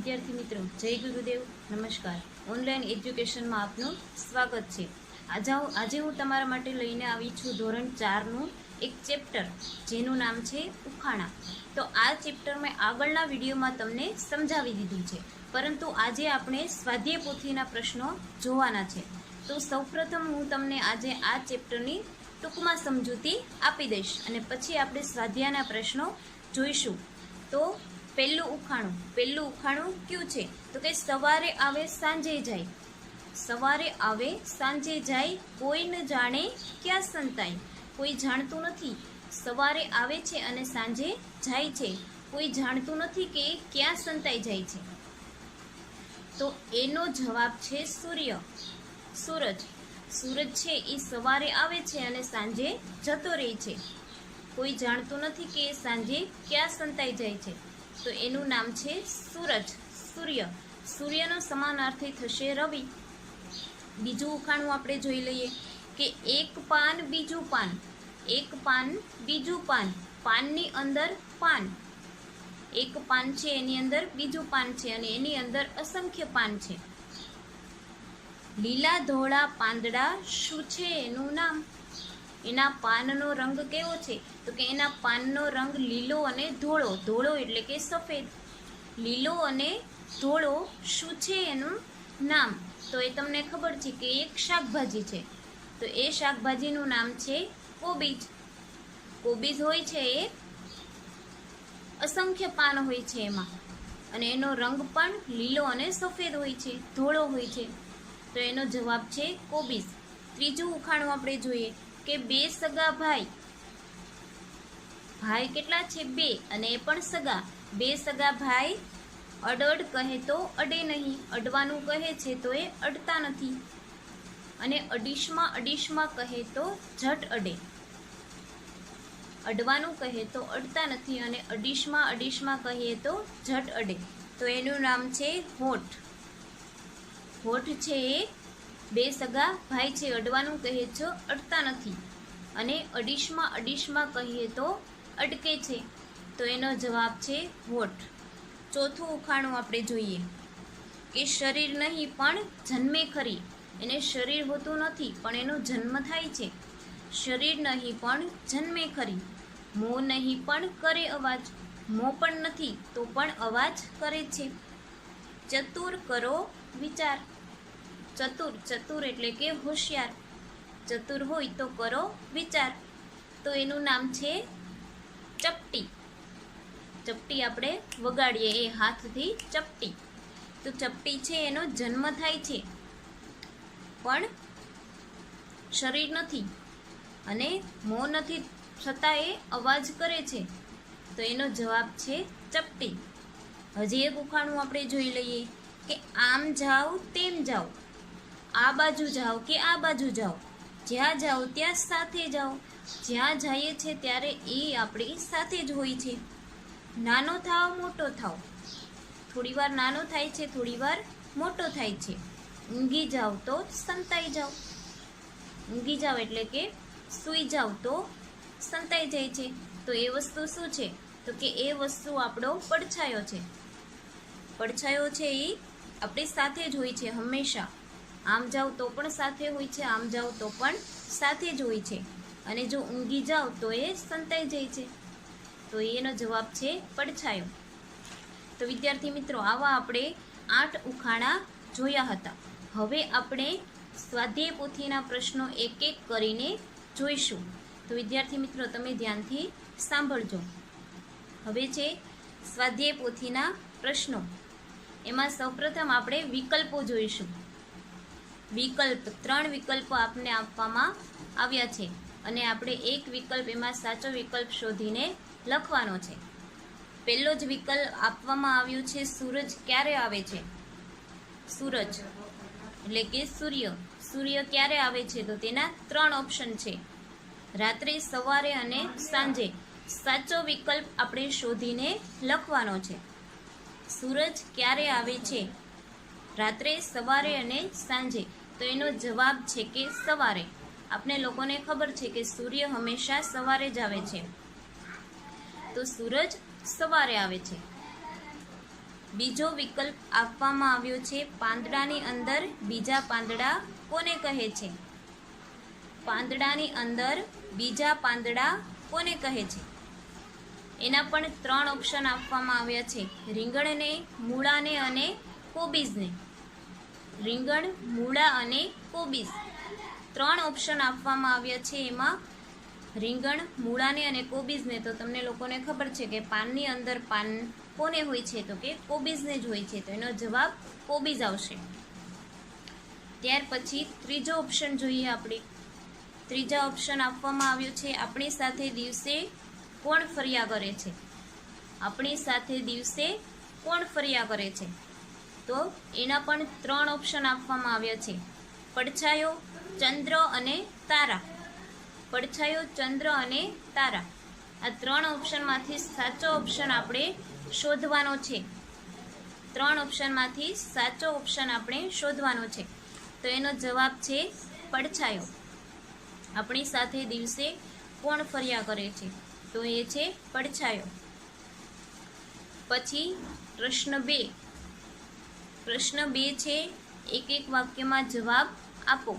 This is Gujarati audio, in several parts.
વિદ્યાર્થી મિત્રો, જય ગુરુદેવ, નમસ્કાર. ઓનલાઈન એજ્યુકેશનમાં આપનું સ્વાગત છે. આજે હું તમારા માટે લઈને આવી છું ધોરણ 4નું એક ચેપ્ટર, જેનું નામ છે ઉખાણા. તો આ ચેપ્ટર મેં આગળના વિડીયોમાં તમને સમજાવી દીધું છે, પરંતુ આજે આપણે સ્વાધ્યાય પોથીના પ્રશ્નો જોવાના છે. તો સૌપ્રથમ હું તમને આજે આ ચેપ્ટરની ટૂંકમાં સમજૂતી આપી દઈશ અને પછી આપણે સ્વાધ્યાયના પ્રશ્નો જોઈશું. તો પહેલું ઉખાણું કયું છે? તો કે સવારે આવે સાંજે જાય, સવારે આવે સાંજે જાય, કોઈ ન જાણે ક્યાં સંતાય. કોઈ જાણતું નથી, સવારે આવે છે અને સાંજે જાય છે, કોઈ જાણતું નથી કે ક્યાં સંતાઈ જાય છે. તો એનો જવાબ છે સૂર્ય, સૂરજ. સૂરજ છે એ સવારે આવે છે અને સાંજે જતો રહે છે. કોઈ જાણતું નથી કે સાંજે ક્યાં સંતાઈ જાય છે. તો એનું નામ છે સૂરજ, સૂર્ય. સૂર્યનો સમાનાર્થી થશે રવિ. બીજું ઉખાણું આપણે જોઈ લઈએ કે એક પાન બીજું પાન, એક પાન બીજું પાન, પાનની અંદર પાન. એક પાન છે એની અંદર બીજું પાન છે અને એની અંદર અસંખ્ય પાન છે. લીલા ધોળા પાંદડા શું છે એનું નામ? એના પાનનો રંગ કેવો છે? તો કે એના પાનનો રંગ લીલો અને ધોળો. ધોળો એટલે કે સફેદ. લીલો અને ધોળો શું છે એનું નામ? તો એ તમને ખબર છે કે એક શાકભાજી છે. તો એ શાકભાજીનું નામ છે કોબીજ. કોબીજ હોય છે એ અસંખ્ય પાન હોય છે એમાં, અને એનો રંગ પણ લીલો અને સફેદ હોય છે, ધોળો હોય છે. તો એનો જવાબ છે કોબીજ. ત્રીજું ઉખાણું આપણે જોઈએ કે બે સગા ભાઈ. ભાઈ કેટલા છે? બે, અને એ પણ સગા. બે સગા ભાઈ અડડ કહે તો અડે નહીં, અડવાનું કહે છે તો એ અડતા નથી. અને અડીશમાં કહે તો ઝટ અડે. અડવાનું કહે તો અડતા નથી અને અડીશમાં કહીએ તો ઝટ અડે. તો એનું નામ છે હોઠ. હોઠ છે એ બે સગા ભાઈ છે, અડવાનું કહે છે, અડતા નથી, અને અડીશમાં કહીએ તો અડકે છે. તો એનો જવાબ છે હોઠ. ચોથું ઉખાણું આપણે જોઈએ કે શરીર નહીં પણ જન્મે ખરી. એને શરીર હોતું નથી પણ એનો જન્મ થાય છે. શરીર નહીં પણ જન્મે ખરી. મોં નહીં પણ કરે અવાજ. મોં પણ નથી તો પણ અવાજ કરે છે. ચતુર કરો વિચાર. ચતુર એટલે કે હોશિયાર. ચતુર હોય તો કરો વિચાર. તો એનું નામ છે ચપટી. ચપટી આપણે વગાડીએ એ હાથથી, ચપટી. તો ચપટી છે એનો જન્મ થાય છે પણ શરીર નથી અને મોં નથી છતાં એ અવાજ કરે છે. તો એનો જવાબ છે ચપટી. હજી એક ઉખાણું આપણે જોઈ લઈએ કે આમ જાઓ તેમ જાઓ, આ બાજુ જાઓ કે આ બાજુ જાઓ, જ્યાં જાઓ ત્યાં સાથે જાઓ. જ્યાં જઈએ છે ત્યારે એ આપણી સાથે જ હોય છે. નાનો થાવ મોટો થાવ. થોડી વાર નાનો થાય છે, થોડી વાર મોટો થાય છે. ઊંઘી જાઓ તો સંતાઈ જાઓ. ઊંઘી જાઓ એટલે કે સૂઈ જાઓ તો સંતાઈ જાય છે. તો એ વસ્તુ શું છે? તો કે એ વસ્તુ આપણો પડછાયો છે. પડછાયો છે એ આપણી સાથે જ હોય છે હંમેશા. આમ જાઓ તો પણ સાથે હોય છે, આમ જાઓ તો પણ સાથે જ હોય છે, અને જો ઊંઘી જાઓ તો એ સંતાઈ જાય છે. તો એનો જવાબ છે પડછાયો. તો વિદ્યાર્થી મિત્રો, આવા આપણે 8 ઉખાણા જોયા હતા. હવે આપણે સ્વાધ્યાય પોથીના પ્રશ્નો એક એક કરીને જોઈશું. તો વિદ્યાર્થી મિત્રો, તમે ધ્યાનથી સાંભળજો. હવે છે સ્વાધ્યાય પોથીના પ્રશ્નો. એમાં સૌપ્રથમ આપણે વિકલ્પો જોઈશું. વિકલ્પ 3 વિકલ્પો આપને આપવામાં આવ્યા છે અને આપણે એક વિકલ્પ એમાં સાચો વિકલ્પ શોધીને લખવાનો છે. પહેલો જ વિકલ્પ આપવામાં આવ્યું છે સૂરજ ક્યારે આવે છે? સૂરજ એટલે કે સૂર્ય. સૂર્ય ક્યારે આવે છે? તો તેના 3 ઓપ્શન છે, રાત્રે, સવારે અને સાંજે. સાચો વિકલ્પ આપણે શોધીને લખવાનો છે. સૂરજ ક્યારે આવે છે? રાત્રે, સવારે અને સાંજે. તો એનો જવાબ છે કે સવારે. આપણે લોકોને ખબર છે કે સૂર્ય હંમેશા સવારે જ આવે છે. તો સૂરજ સવારે આવે છે. બીજો વિકલ્પ આપવામાં આવ્યો છે, પાંદડાની અંદર બીજા પાંદડા કોને કહે છે? પાંદડાની અંદર બીજા પાંદડા કોને કહે છે? એના પણ 3 ઓપ્શન આપવામાં આવ્યા છે, રીંગણને, મૂળાને અને કોબીજને. રીંગણ, મૂળા અને કોબીજ 3 ઓપ્શન આપવામાં આવ્યા છે. એમાં રીંગણ, મૂળાને અને કોબીજને તો તમને લોકોને ખબર છે કે પાનની અંદર પાન કોને હોય છે? તો કે કોબીજને જ હોય છે. તો એનો જવાબ કોબીજ આવશે. ત્યાર પછી ત્રીજો ઓપ્શન જોઈએ આપણે. ત્રીજા ઓપ્શન આપવામાં આવ્યો છે, આપણી સાથે દિવસે કોણ ફર્યા કરે છે? આપણી સાથે દિવસે કોણ ફર્યા કરે છે? તો એના પણ 3 ઓપ્શન આપવામાં આવ્યા છે, પડછાયો, ચંદ્ર અને તારા. પડછાયો, ચંદ્ર અને તારા. આ 3 ઓપ્શનમાંથી સાચો ઓપ્શન આપણે શોધવાનો છે. 3 ઓપ્શનમાંથી સાચો ઓપ્શન આપણે શોધવાનો છે. તો એનો જવાબ છે પડછાયો. આપણી સાથે દિવસે કોણ ફર્યા કરે છે? તો એ છે પડછાયો. પછી પ્રશ્ન 2. પ્રશ્ન 2 છે, એક વાક્યમાં જવાબ આપો.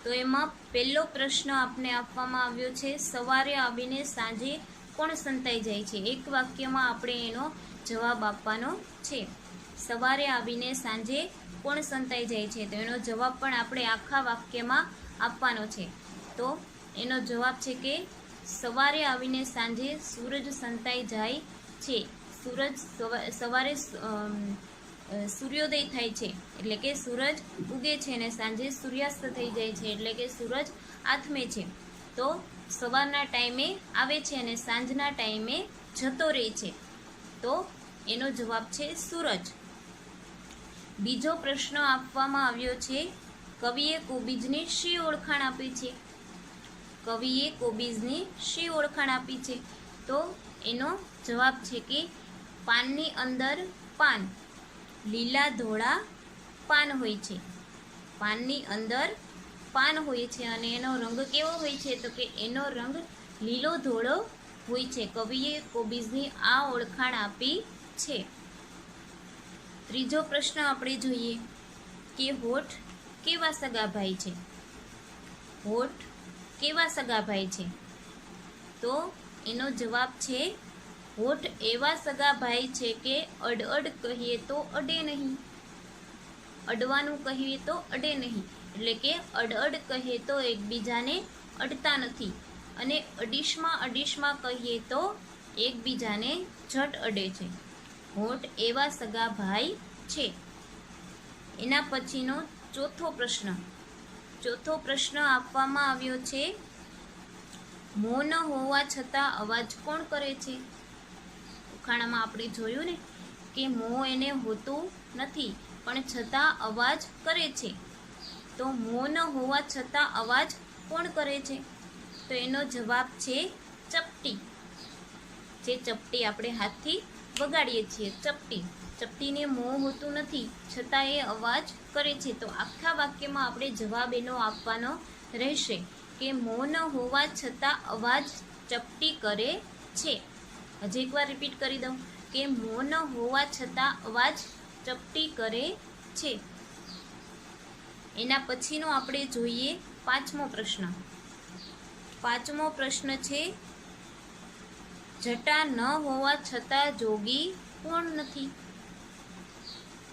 તો એમાં પહેલો પ્રશ્ન આપને આપવામાં આવ્યો છે, સવારે આવીને સાંજે કોણ સંતાઈ જાય છે? એક વાક્યમાં આપણે એનો જવાબ આપવાનો છે. સવારે આવીને સાંજે કોણ સંતાઈ જાય છે? તો એનો જવાબ પણ આપણે આખા વાક્યમાં આપવાનો છે. તો એનો જવાબ છે કે સવારે આવીને સાંજે સૂરજ સંતાઈ જાય છે. સવારે સૂર્યોદય થાય છે એટલે કે સૂરજ ઉગે છે, અને સાંજે સૂર્યાસ્ત થઈ જાય છે એટલે કે સૂરજ આથમે છે. તો સવારના ટાઈમે આવે છે અને સાંજના ટાઈમે જતો રહે છે. તો એનો જવાબ છે સૂરજ. બીજો પ્રશ્ન આપવામાં આવ્યો છે, કવિએ કોબીજની શી ઓળખાણ આપી છે? કવિએ કોબીજની શી ઓળખાણ આપી છે? તો એનો જવાબ છે કે પાનની અંદર પાન, લીલા ધોળા પાન હોય છે. પાનની અંદર પાન હોય છે અને એનો રંગ કેવો હોય છે? તો કે એનો રંગ લીલો ધોળો હોય છે. કવિએ કોબીજની આ ઓળખાણ આપી છે. ત્રીજો પ્રશ્ન આપણે જોઈએ કે હોઠ કેવા સગાભાઈ છે? હોઠ કેવા સગાભાઈ છે? તો એનો જવાબ છે, હોઠ એવા સગાભાઈ છે કે અડ કહીએ તો અડે નહીં. અડવાનું કહીએ તો અડે નહીં, એટલે કે અડ કહીએ તો એકબીજાને અડતા નથી, અને અડીશમાં કહીએ તો એકબીજાને ઝટ અડે છે. હોઠ એવા સગાભાઈ છે. એના પછીનો ચોથો પ્રશ્ન આપવામાં આવ્યો છે, મોં ન હોવા છતાં અવાજ કોણ કરે છે? ઉખાણામાં આપણે જોયું ને કે મોં એને હોતું નથી પણ છતાં અવાજ કરે છે. તો મોં ન હોવા છતાં અવાજ કોણ કરે છે? તો એનો જવાબ છે ચપટી. જે ચપટી આપણે હાથથી વગાડીએ છીએ, ચપટીને મોં હોતું નથી છતાં એ અવાજ કરે છે. તો આખા વાક્યમાં આપણે જવાબ એનો આપવાનો રહેશે કે મોં ન હોવા છતાં અવાજ ચપટી કરે છે. હજી એકવાર રિપીટ કરી દઉં કે મોં ન હોવા છતાં અવાજ ચપટી કરે છે. એના પછીનો આપણે જોઈએ પાંચમો પ્રશ્ન છે, જટા ન હોવા છતાં જોગી કોણ નથી?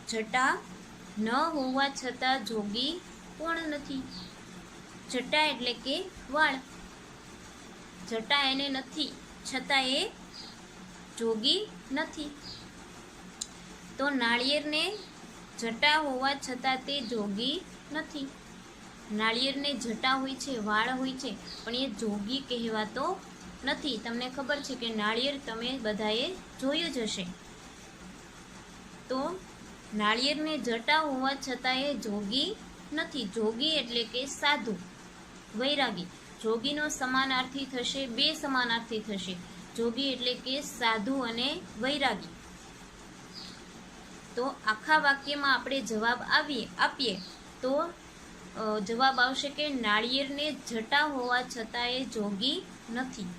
જટા ન હોવા છતાં જોગી કોણ નથી? જટા એટલે કે વાળ. જટા એને નથી છતાં એ જોગી નથી. તો નાળિયેરને જટા હોવા છતાં તે જોગી નથી. નાળિયેરને જટા હોય છે, વાળ હોય છે, પણ એ જોગી કહેવાતો નથી. તમને ખબર છે કે નાળિયેર તમે બધાએ જોયું જ હશે. તો નાળિયેરને જટા હોવા છતાં એ જોગી નથી. જોગી એટલે કે સાધુ, વૈરાગી. જોગીનો સમાનાર્થી થશે, બે સમાનાર્થી થશે. જોગી એટલે કે સાધુ અને વૈરાગી. તો આખા વાક્યમાં આપણે જવાબ આપીએ તો જવાબ આવશે કે નાળિયેરને જટા હોવા છતાં એ જોગી નથી.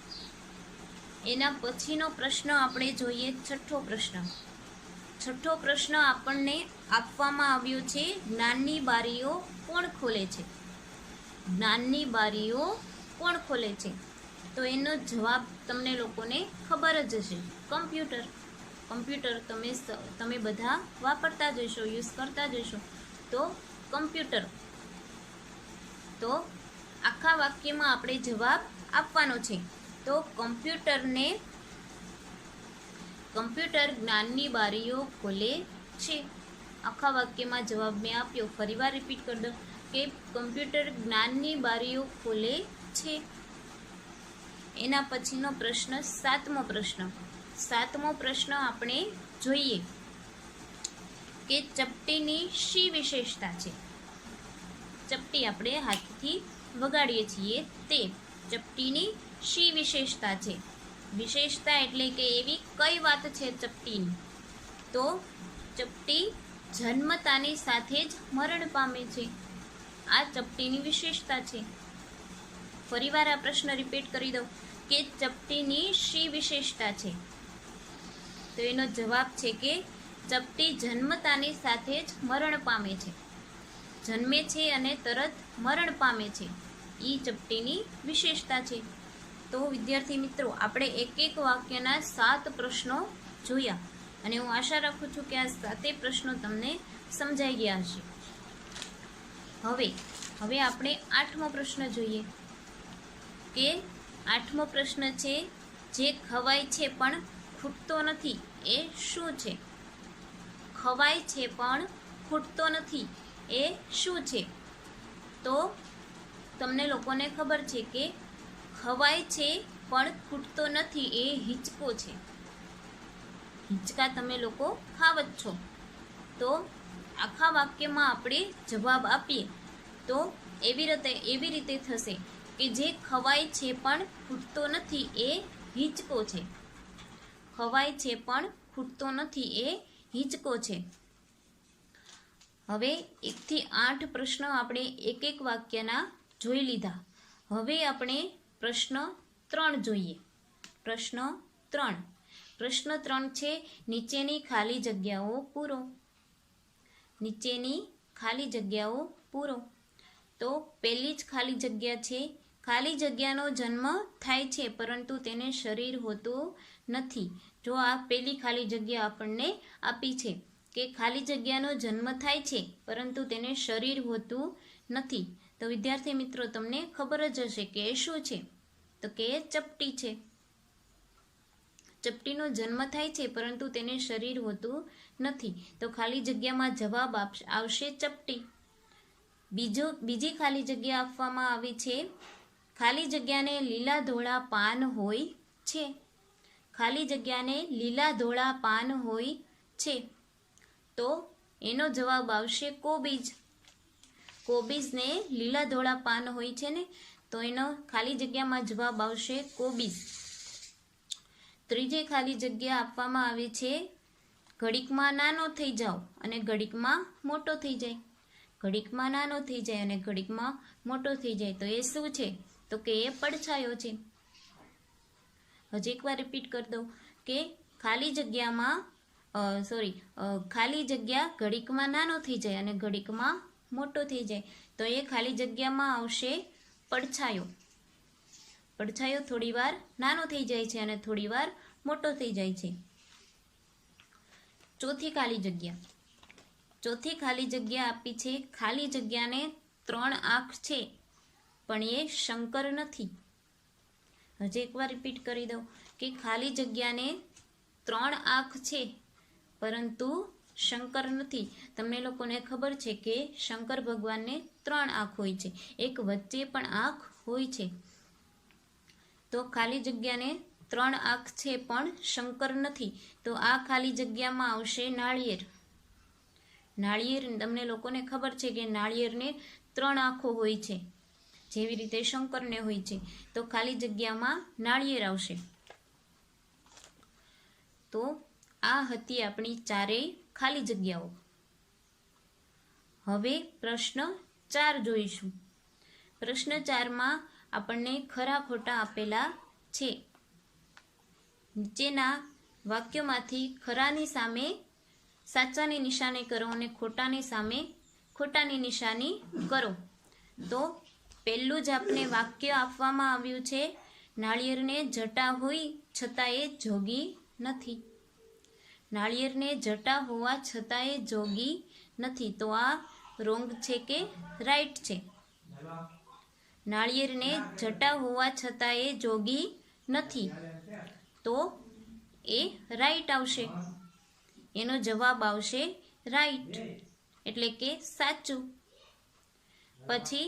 એના પછીનો પ્રશ્ન આપણે જોઈએ છઠ્ઠો પ્રશ્ન. છઠ્ઠો પ્રશ્ન આપણને આપવામાં આવ્યો છે, જ્ઞાનની બારીઓ કોણ ખોલે છે? જ્ઞાનની બારીઓ કોણ ખોલે છે? તો એનો જવાબ તમને લોકોને ખબર જ હશે, કમ્પ્યુટર. કમ્પ્યુટર તમે બધા વાપરતા જ હશો, યુઝ કરતા જ હશો. તો કમ્પ્યુટર. તો આખા વાક્યમાં આપણે જવાબ આપવાનો છે. તો કમ્પ્યુટર જ્ઞાનની બારીઓ ખોલે છે. આખા વાક્યમાં જવાબ મેં આપ્યો. ફરીવાર રિપીટ કરી દો કે કમ્પ્યુટર જ્ઞાનની બારીઓ ખોલે છે. એના પછીનો પ્રશ્ન સાતમો પ્રશ્ન આપણે જોઈએ કે ચપટીની શી વિશેષતા છે? ચપટી આપણે હાથથી વગાડીએ છીએ તે ચપટીની શી વિશેષતા છે? વિશેષતા એટલે કે એવી કઈ વાત છે ચપટીની? તો ચપટી જન્મતાની સાથે જ મરણ પામે છે. આ ચપટીની વિશેષતા છે. ફરીવાર આ પ્રશ્ન રિપીટ કરી દઉં કે ચપટીની શી વિશેષતા છે? તો એનો જવાબ છે કે ચપટી જન્મતાની સાથે જ મરણ પામે છે. જન્મે છે અને તરત મરણ પામે છે. એ ચપટીની વિશેષતા છે. તો વિદ્યાર્થી મિત્રો, આપણે એક એક વાક્યના 7 પ્રશ્નો જોયા અને હું આશા રાખું છું કે આ 7 પ્રશ્નો તમને સમજાઈ ગયા હશે. હવે આપણે 8મો પ્રશ્ન જોઈએ કે 8મો પ્રશ્ન છે, જે ખવાય છે પણ ખૂટતો નથી એ શું છે? ખવાય છે પણ ખૂટતો નથી એ શું છે? તો તમને લોકોને ખબર છે કે ખવાય છે પણ ખૂટતો નથી એ હિંચકો છે. હિંચકા તમે લોકો ખાવ જ છો. તો આખા વાક્યમાં આપણે જવાબ આપીએ તો એવી રીતે થશે કે જે ખવાય છે પણ ખૂટતો નથી એ હિંચકો છે. ખવાય છે પણ ખૂટતો નથી એ હિંચકો છે. હવે 1 થી 8 પ્રશ્નો આપણે એક એક વાક્યના જોઈ લીધા. હવે આપણે પ્રશ્ન 3 જોઈએ. પ્રશ્ન 3 છે, નીચેની ખાલી જગ્યાઓ પૂરો. નીચેની ખાલી જગ્યાઓ પૂરો. તો પહેલી જ ખાલી જગ્યા છે, ખાલી જગ્યાનો જન્મ થાય છે પરંતુ તેને શરીર હોતું નથી. જો આ પહેલી ખાલી જગ્યા આપણને આપી છે કે ખાલી જગ્યાનો જન્મ થાય છે પરંતુ તેને શરીર હોતું નથી. તો વિદ્યાર્થી મિત્રો, તમને ખબર જ હશે કે એ શું છે? તો કે એ ચપટી છે. ચપટીનો જન્મ થાય છે પરંતુ તેને શરીર હોતું નથી. તો ખાલી જગ્યામાં જવાબ આવશે ચપટી. બીજી ખાલી જગ્યા આપવામાં આવી છે, ખાલી જગ્યાને લીલા ધોળા પાન હોય છે. ખાલી જગ્યાને લીલા ધોળા પાન હોય છે. તો એનો જવાબ આવશે કોબીજ. કોબીજને લીલા ધોળા પાન હોય છે ને, તો એનો ખાલી જગ્યામાં જવાબ આવશે કોબીજ. ત્રીજી ખાલી જગ્યા આપવામાં આવી છે, ઘડીકમાં નાનો થઈ જાઓ અને ઘડીકમાં મોટો થઈ જાય. ઘડીકમાં નાનો થઈ જાય અને ઘડીકમાં મોટો થઈ જાય. તો એ શું છે? તો કે એ પડછાયો છે. હજી એકવાર રિપીટ કરી દઉં કે ખાલી જગ્યા ઘડીકમાં નાનો થઈ જાય અને ઘડીકમાં મોટો થઈ જાય. તો એ ખાલી જગ્યામાં આવશે પડછાયો. પડછાયો થોડીવાર નાનો થઈ જાય છે અને થોડીવાર મોટો થઈ જાય છે. ચોથી ખાલી જગ્યા આપી છે, ખાલી જગ્યાને 3 આંખ છે પણ એ શંકર નથી. હજી એકવાર રિપીટ કરી દઉં કે ખાલી જગ્યાને 3 આંખ છે પરંતુ શંકર નથી. તમને લોકોને ખબર છે કે શંકર ભગવાનને 3 આંખ હોય છે, એક વચ્ચે પણ આંખ હોય છે. તો ખાલી જગ્યાને 3 આંખ છે પણ શંકર નથી. તો આ ખાલી જગ્યામાં આવશે નાળિયેર. નાળિયેર, તમને લોકોને ખબર છે કે નાળિયેરને 3 આંખો હોય છે, જેવી રીતે શંકરને હોય છે. તો ખાલી જગ્યામાં નાળિયેર આવશે. તો આ હતી આપણી 4 ખાલી જગ્યાઓ. હવે પ્રશ્ન 4 જોઈશું. પ્રશ્ન 4માં આપણને ખરા ખોટા આપેલા છે. નીચેના વાક્યોમાંથી ખરાની સામે સાચાની નિશાની કરો અને ખોટાની સામે ખોટાની નિશાની કરો. તો પહેલું જ આપને વાક્ય આપવામાં આવ્યું છે, નાળિયેરને જટા હોય છતાં એ જોગી નથી. નાળિયેરને જટા હોવા છતાં એ જોગી નથી. તો આ રોંગ છે કે રાઈટ છે? નાળિયેરને જટા હોવા છતાં એ જોગી નથી, તો એ રાઈટ આવશે. એનો જવાબ આવશે રાઈટ, એટલે કે સાચું. પછી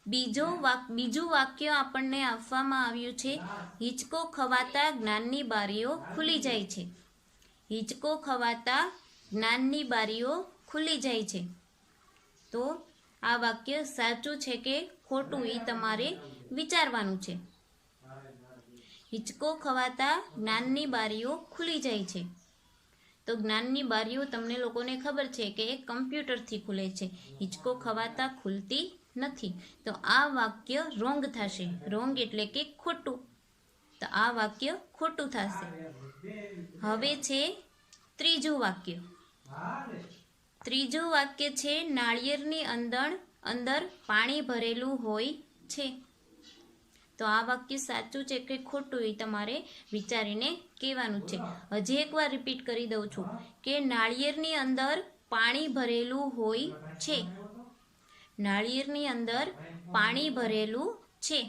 બીજું વાક્ય આપણને આપવામાં આવ્યું છે, હિંચકો ખવાતા જ્ઞાનની બારીઓ ખુલી જાય છે. હિંચકો ખવાતા જ્ઞાનની બારીઓ ખુલી જાય છે. તો આ વાક્ય સાચું છે કે ખોટું એ તમારે વિચારવાનું છે. હિંચકો ખવાતા જ્ઞાનની બારીઓ ખુલી જાય છે. તો જ્ઞાનની બારીઓ તમને લોકોને ખબર છે કે કમ્પ્યુટરથી ખુલે છે, હિંચકો ખવાતા ખુલતી નથી. તો આ વાક્ય રોંગ થશે. રોંગ એટલે કે ખોટું. તો આ વાક્ય ખોટું થશે. હવે છે ત્રીજું વાક્ય. ત્રીજું વાક્ય છે, નાળિયેરની અંદર પાણી ભરેલું હોય છે. તો આ વાક્ય સાચું છે કે ખોટું એ તમારે વિચારીને કહેવાનું છે. હજી એકવાર રિપીટ કરી દઉં છું કે નાળિયેરની અંદર પાણી ભરેલું હોય છે. નાળિયેરની અંદર પાણી ભરેલું છે.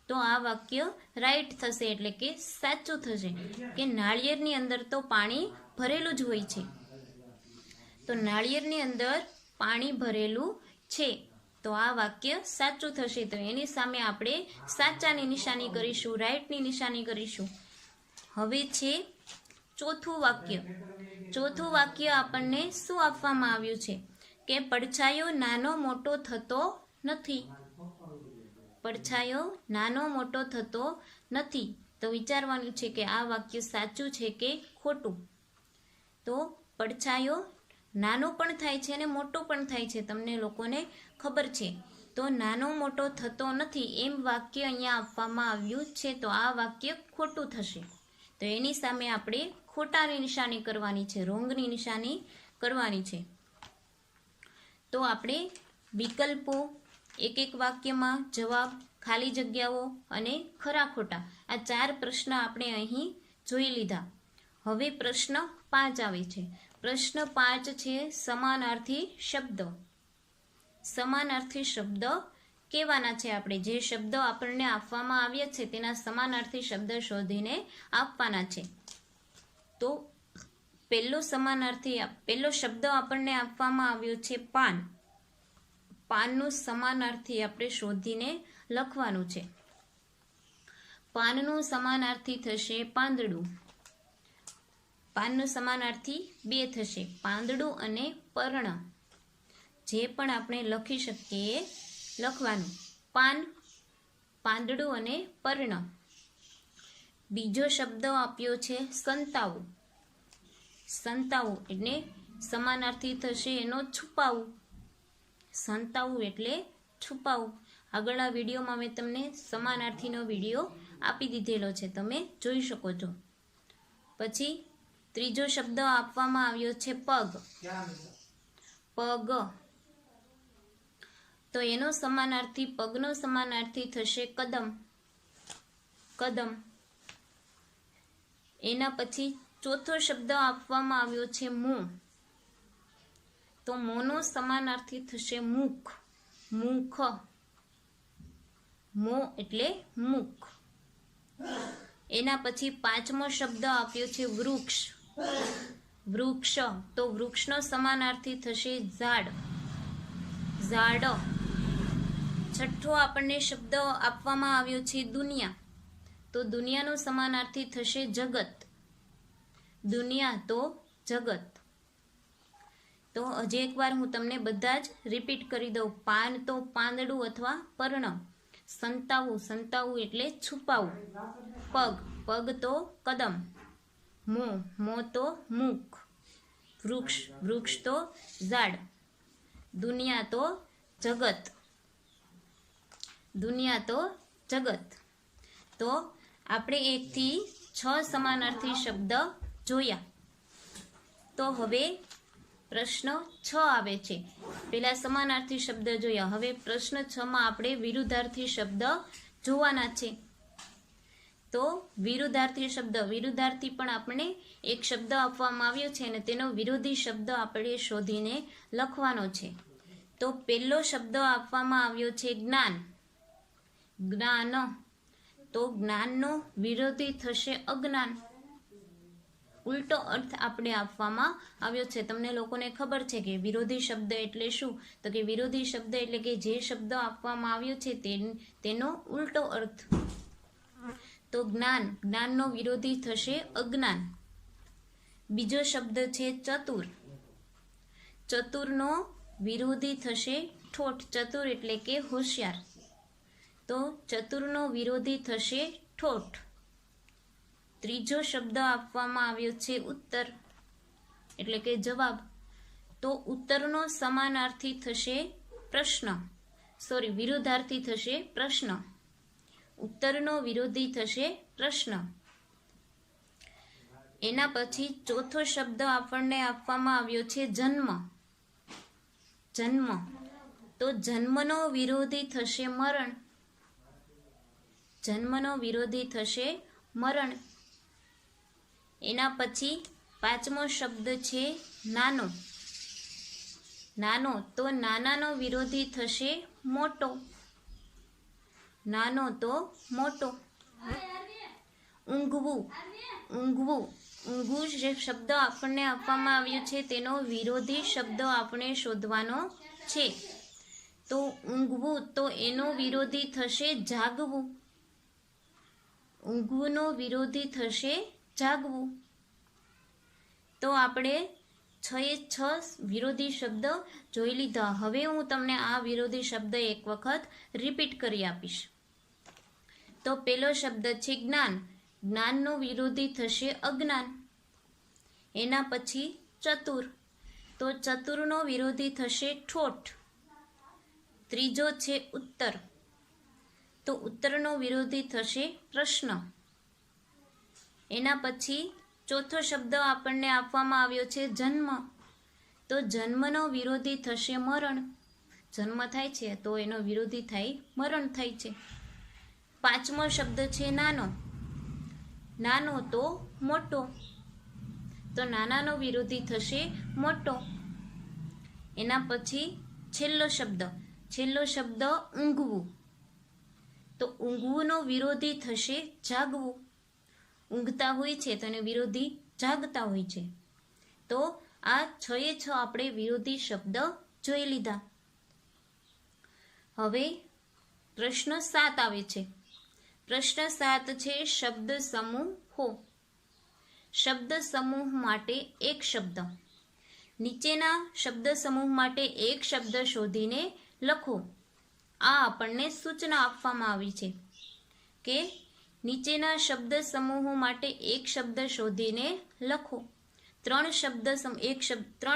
તો આ વાક્ય રાઈટ થશે, એટલે કે સાચું થશે કે નાળિયેરની અંદર તો પાણી ભરેલું જ હોય છે. તો નાળિયેરની અંદર પાણી ભરેલું છે. તો આ વાક્ય સાચું થશે. તો એની સામે આપણે સાચાની નિશાની કરીશું, રાઈટની નિશાની કરીશું. હવે છે ચોથું વાક્ય. ચોથું વાક્ય આપણને શું આપવામાં આવ્યું છે કે પડછાયો નાનો મોટો થતો નથી. પડછાયો નાનો મોટો થતો નથી. તો વિચારવાનું છે કે આ વાક્ય સાચું છે કે ખોટું. તો પડછાયો નાનો પણ થાય છે અને મોટો પણ થાય છે, તમને લોકોને ખબર છે. તો નાનો મોટો થતો નથી એમ વાક્ય અહીંયા આપવામાં આવ્યું છે. તો આ વાક્ય ખોટું થશે. તો એની સામે આપણે ખોટાની નિશાની કરવાની છે, રોંગની નિશાની કરવાની છે. તો આપણે વિકલ્પો, એક એક વાક્યમાં જવાબ, ખાલી જગ્યાઓ અને ખરા ખોટા, આ 4 પ્રશ્ન આપણે અહીં જોઈ લીધા. હવે પ્રશ્ન 5 આવે છે. પ્રશ્ન 5 છે સમાનાર્થી શબ્દ. સમાનાર્થી શબ્દ કહેવાના છે. આપણે જે શબ્દો આપણને આપવામાં આવ્યા છે તેના સમાનાર્થી શબ્દ શોધીને આપવાના છે. તો પહેલો શબ્દ આપણને આપવામાં આવ્યો છે પાન. પાનનું સમાનાર્થી આપણે શોધીને લખવાનું છે. પાનનું સમાનાર્થી થશે પાંદડું. પાનનું સમાનાર્થી 2 થશે, પાંદડું અને પર્ણ. જે પણ આપણે લખી શકીએ લખવાનું. પાન, પાંદડું અને પર્ણ. બીજો શબ્દ આપ્યો છે સંતાવું. સંતાવું એટલે સમાનાર્થી થશે એનો છુપાવું. સંતાવું એટલે છુપાવું. આગળના વિડીયોમાં મેં તમને સમાનાર્થીનો વિડીયો આપી દીધેલો છે, તમે જોઈ શકો છો. પછી ત્રીજો શબ્દ આપવામાં આવ્યો છે પગ. પગ. તો એનો સમાનાર્થી, પગનો સમાનાર્થી થશે કદમ. કદમ. એના પછી ચોથો શબ્દ આપવામાં આવ્યો છે મોં. તો મોંનો સમાનાર્થી થશે મુખ. મુખ. મોં એટલે મુખ. એના પછી 5મો શબ્દ આપ્યો છે વૃક્ષ. વૃક્ષ. તો વૃક્ષનો સમાનાર્થી થશે ઝાડ. ઝાડ. છઠ્ઠો આપણને શબ્દ આપવામાં આવ્યો છે દુનિયા. તો દુનિયાનો સમાનાર્થી થશે જગત. દુનિયા તો જગત. તો હજી એકવાર હું તમને બધા જ રિપીટ કરી દઉં. પાન તો પાંદડું અથવા પર્ણ. સંતાવું, સંતાવું એટલે છુપાવું. પગ, પગ તો કદમ. મોં, મોં તો મુખ. વૃક્ષ, વૃક્ષ તો ઝાડ. દુનિયા તો જગત. દુનિયા તો જગત. તો આપણે 1 થી 6 સમાનાર્થી શબ્દ જોયા. તો હવે પ્રશ્ન 6 આવે છે. પહેલા સમાનાર્થી શબ્દ જોયા, હવે પ્રશ્ન 6 માં આપણે વિરુદ્ધાર્થી શબ્દ જોવાના છે. તો વિરુદ્ધાર્થી શબ્દ, વિરુદ્ધાર્થી પણ આપણે એક શબ્દ આપવામાં આવ્યો છે અને તેનો વિરોધી શબ્દ આપણે શોધીને લખવાનો છે. તો પહેલો શબ્દ આપવામાં આવ્યો છે જ્ઞાન. જ્ઞાન, તો જ્ઞાનનો વિરોધી થશે અજ્ઞાન. ઉલટો અર્થ આપણે આપવામાં આવ્યો છે. તમને લોકોને ખબર છે કે વિરોધી શબ્દ એટલે શું? તો કે વિરોધી શબ્દ એટલે કે જે શબ્દ આપવામાં આવ્યો છે તેનો ઉલટો અર્થ. તો જ્ઞાન, જ્ઞાનનો વિરોધી થશે અજ્ઞાન. બીજો શબ્દ છે ચતુર. ચતુરનો વિરોધી થશે ઠોઠ. ચતુર એટલે કે હોશિયાર. તો ચતુરનો વિરોધી થશે ઠોઠ. ત્રીજો શબ્દ આપવામાં આવ્યો છે ઉત્તર એટલે કે જવાબ. તો ઉત્તરનો સમાનાર્થી થશે પ્રશ્ન, વિરુદ્ધાર્થી થશે પ્રશ્ન. ઉત્તરનો વિરોધી થશે પ્રશ્ન. એના પછી ચોથો શબ્દ આપણને આપવામાં આવ્યો છે જન્મ. જન્મ, તો જન્મનો વિરોધી થશે મરણ. જન્મનો વિરોધી થશે મરણ. એના પછી પાંચમો શબ્દ છે નાનો. નાનો, તો નાનાનો વિરોધી થશે મોટો. નાનો તો મોટો. ઊંઘવું. ઊંઘવું, ઊંઘવું જે શબ્દ આપણને આપવામાં આવ્યો છે તેનો વિરોધી શબ્દ આપણે શોધવાનો છે. તો ઊંઘવું, તો એનો વિરોધી થશે જાગવું. ઊંઘવુંનો વિરોધી થશે જાગવું. તો આપણે 6 વિરોધી શબ્દ જોઈ લીધા. હવે હું તમને આ વિરોધી શબ્દ એક વખત રિપીટ કરી આપીશ. તો પહેલો શબ્દ છે જ્ઞાન. જ્ઞાનનો વિરોધી થશે અજ્ઞાન. એના પછી ચતુર, તો ચતુરનો વિરોધી થશે ઠોઠ. ત્રીજો છે ઉત્તર, તો ઉત્તરનો વિરોધી થશે પ્રશ્ન. એના પછી ચોથો શબ્દ આપણને આપવામાં આવ્યો છે જન્મ. તો જન્મનો વિરોધી થશે મરણ. જન્મ થાય છે તો એનો વિરોધી થાય મરણ થાય છે. પાંચમો શબ્દ છે નાનો. નાનો તો મોટો, તો નાનાનો વિરોધી થશે મોટો. એના પછી છેલ્લો શબ્દ ઊંઘવું. તો ઊંઘવુંનો વિરોધી થશે જાગવું. ઊંઘતા હોય છે તો એનો વિરોધી જાગતા હોય છે. તો આ 6 આપણે વિરોધી શબ્દ જોઈ લીધા. હવે પ્રશ્ન 7 આવે છે. પ્રશ્ન 7 છે શબ્દ સમૂહો. શબ્દ સમૂહ માટે એક શબ્દ. નીચેના શબ્દ સમૂહ માટે એક શબ્દ શોધીને લખો. આ આપણને સૂચના આપવામાં આવી છે કે નીચેના શબ્દ સમૂહો માટે એક શબ્દ શોધીને લખો. 3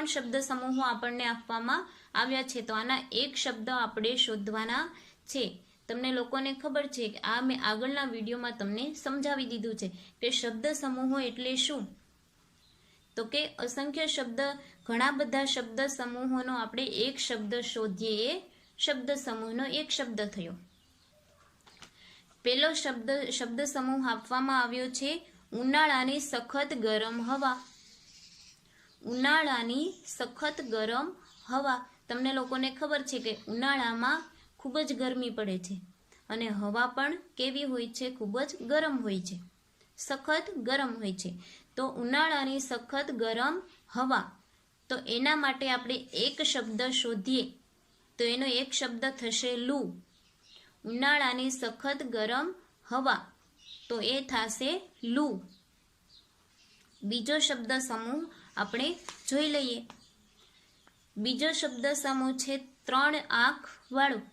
શબ્દ સમૂહો આપણને આપવામાં આવ્યા છે. તો આના એક શબ્દ આપણે શોધવાના છે. તમને લોકોને ખબર છે કે આ મેં આગળના વિડીયોમાં તમને સમજાવી દીધું છે કે શબ્દ સમૂહો એટલે શું. તો કે અસંખ્ય શબ્દ, ઘણા બધા શબ્દ સમૂહોનો આપણે એક શબ્દ શોધીએ એ શબ્દ સમૂહનો એક શબ્દ થયો. પહેલો શબ્દ સમૂહ આપવામાં આવ્યો છે ઉનાળાની સખત ગરમ હવા. ઉનાળાની સખત ગરમ હવા. તમને લોકોને ખબર છે કે ઉનાળામાં ખૂબ જ ગરમી પડે છે અને હવા પણ કેવી હોય છે? ખૂબ જ ગરમ હોય છે, સખત ગરમ હોય છે. તો ઉનાળાની સખત ગરમ હવા. તો એના માટે આપણે એક શબ્દ શોધીએ તો એનો એક શબ્દ થશે લૂ. ઉનાળાની સખત ગરમ હવા, તો એ થશે લૂ. બીજો શબ્દ સમૂહ આપણે જોઈ લઈએ. બીજો શબ્દ સમૂહ છે 3 આંખ વાળું.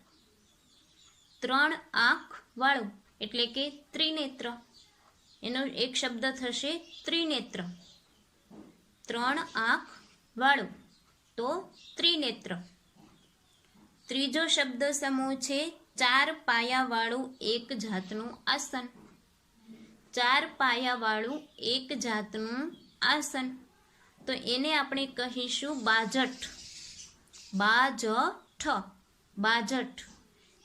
3 આંખ વાળું એટલે કે ત્રિનેત્ર. એનો એક શબ્દ થશે ત્રિનેત્ર. 3 આંખ વાળું, તો ત્રિનેત્ર. ત્રીજો શબ્દ સમૂહ છે 4 પાયા વાળું એક જાતનું આસન. 4 પાયા વાળું એક જાતનું આસન. તો એને આપણે કહીશું બાજઠ. બાજઠ, બાજઠ.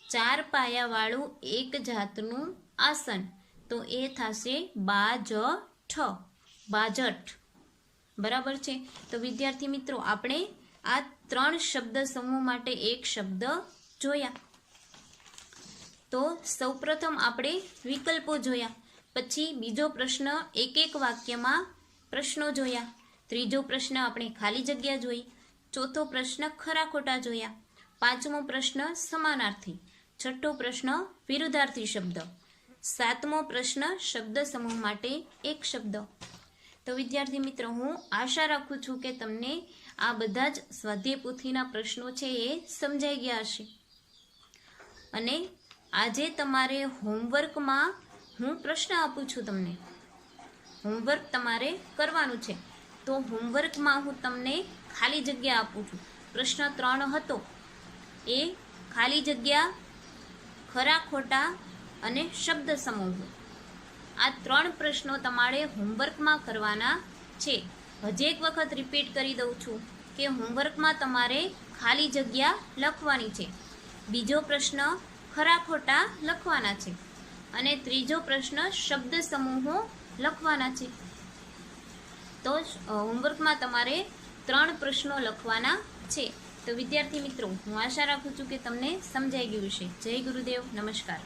4 પાયાવાળું એક જાતનું આસન, તો એ થશે બાજઠ, બાજઠ. બરાબર છે. તો વિદ્યાર્થી મિત્રો, આપણે આ 3 શબ્દ સમૂહ માટે એક શબ્દ જોયા. તો સૌપ્રથમ આપણે વિકલ્પો જોયા, પછી બીજો પ્રશ્ન એક એક વાક્યમાં પ્રશ્નો જોયા, ત્રીજો પ્રશ્ન આપણે ખાલી જગ્યા જોઈ, ચોથો પ્રશ્ન ખરા ખોટા જોયા, પાંચમો પ્રશ્ન સમાનાર્થી, છઠ્ઠો પ્રશ્ન વિરુદ્ધાર્થી શબ્દ, સાતમો પ્રશ્ન શબ્દ સમૂહ માટે એક શબ્દ. તો વિદ્યાર્થી મિત્રો, હું આશા રાખું છું કે તમને આ બધા જ સ્વાધ્યાય પોથીના પ્રશ્નો છે એ સમજાઈ ગયા હશે. અને આજે તમારે હોમવર્કમાં હું પ્રશ્ન આપું છું, તમને હોમવર્ક તમારે કરવાનું છે. તો હોમવર્કમાં હું તમને ખાલી જગ્યા આપું છું. પ્રશ્ન 3 હતો એ ખાલી જગ્યા, ખરા ખોટા અને શબ્દ સમૂહ. આ 3 પ્રશ્નો તમારે હોમવર્કમાં કરવાના છે. હજી એક વખત રિપીટ કરી દઉં છું કે હોમવર્કમાં તમારે ખાલી જગ્યા લખવાની છે, બીજો પ્રશ્ન ખરા ખોટા લખવાના છે અને ત્રીજો પ્રશ્ન શબ્દ સમૂહો લખવાના છે. તો હોમવર્કમાં તમારે 3 પ્રશ્નો લખવાના છે. તો વિદ્યાર્થી મિત્રો, હું આશા રાખું છું કે તમને સમજાઈ ગયું છે. જય ગુરુદેવ, નમસ્કાર.